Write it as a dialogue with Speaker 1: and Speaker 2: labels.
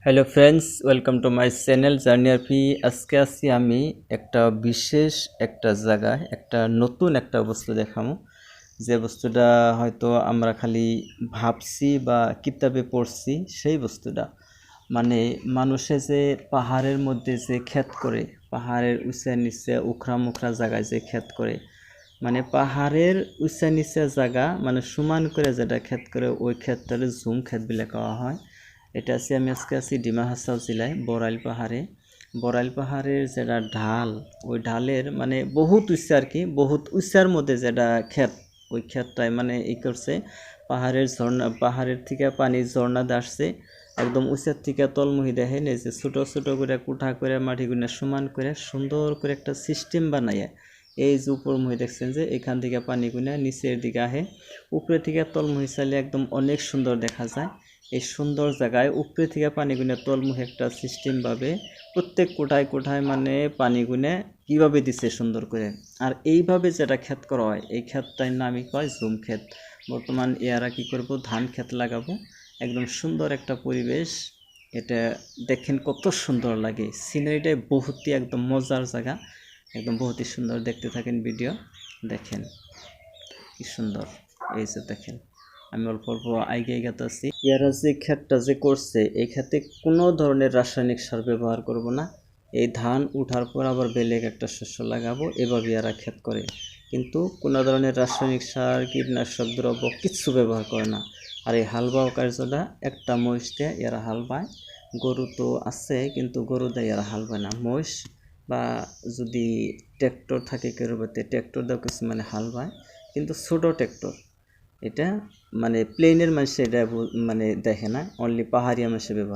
Speaker 1: Hello friends, welcome to my channel journey RP. আজকে আসছি আমি একটা বিশেষ একটা জায়গায় একটা নতুন একটা বস্তু দেখাবো, যে বস্তুটা হয়তো আমরা খালি ভাবছি বা কিতাবে পড়ছি। সেই বস্তুটা মানে মানুষে যে পাহাড়ের মধ্যে যে ক্ষেত করে, পাহাড়ের উঁচা নিচে উখরা মুখরা জায়গায় যে ক্ষেত করে, মানে পাহাড়ের উঁচা নিচা জায়গা মানে সমান করে যেটা ক্ষেত করে, ওই ক্ষেতটারে ঝুম ক্ষেত বলে কওয়া হয়। এটা আছে, আমি আজকে আছি ডিমা হাসাও জেলায় বড়াইল পাহাড়ে। বড়াইল পাহাড়ের যেটা ঢাল, ওই ঢালের মানে বহুত উঁচা আর কি, বহুত উঁচার মধ্যে যেটা ক্ষেত, ওই ক্ষেতটায় মানে ই করছে পাহাড়ের ঝর্ণা, পাহাড়ের থেকে পানি ঝর্ণা আসছে একদম উঁচার থেকে তলমুহি দেখে এই যে ছোটো ছোটো করে কুঠা করে মাটিগুলো সমান করে সুন্দর করে একটা সিস্টেম বানাইয়া, এই যে উপরমুহি দেখছেন যে এখান থেকে পানিগুলো নিচের দিকে আহে, উপরে থেকে তলমুহি চাইলে একদম অনেক সুন্দর দেখা যায়। এই সুন্দর জায়গায় উপরে থেকে পানিগুনে তলমুখে একটা সিস্টেমভাবে প্রত্যেক কোঠায় কোঠায় মানে পানিগুনে কীভাবে দিছে সুন্দর করে। আর এইভাবে যেটা ক্ষেত করা হয়, এই ক্ষেতটার নামই কয় জুম ক্ষেত। বর্তমান এরা কী করব, ধান ক্ষেত লাগাবো, একদম সুন্দর একটা পরিবেশ। এটা দেখেন কত সুন্দর লাগে, সিনারিটাই বহুতই একদম মজার জায়গা, একদম বহুতই সুন্দর। দেখতে থাকেন ভিডিও, দেখেন কি সুন্দর। এই যে দেখেন, আমি অল্প অল্প আইগে গেতেছি। এরা যে ক্ষেতটা যে করছে, এই ক্ষেতে কোনো ধরনের রাসায়নিক সার ব্যবহার করব না। এই ধান উঠার পর আবার বেলেগ একটা শস্য লাগাবো, এভাবে এরা ক্ষেত করে। কিন্তু কোনো ধরনের রাসায়নিক সার, কীটনাশক দ্রব্য কিচ্ছু ব্যবহার করে না। আর এই হাল বাওয়া কার্যটা একটা মহিষ দিয়ে এরা হাল বায়। গরু তো আছে, কিন্তু গরু দিয়ে এরা হাল বায় না। মহিষ বা যদি ট্র্যাক্টর থাকে কেরোবাতে, ট্র্যাক্টর দিয়েও কিছু মানে হাল বায়, কিন্তু ছোটো ট্র্যাক্টর। এটা মানে প্লেনের মানুষ এটা মানে দেখে না, অনলি পাহাড়িয়া মানুষে ব্যবহার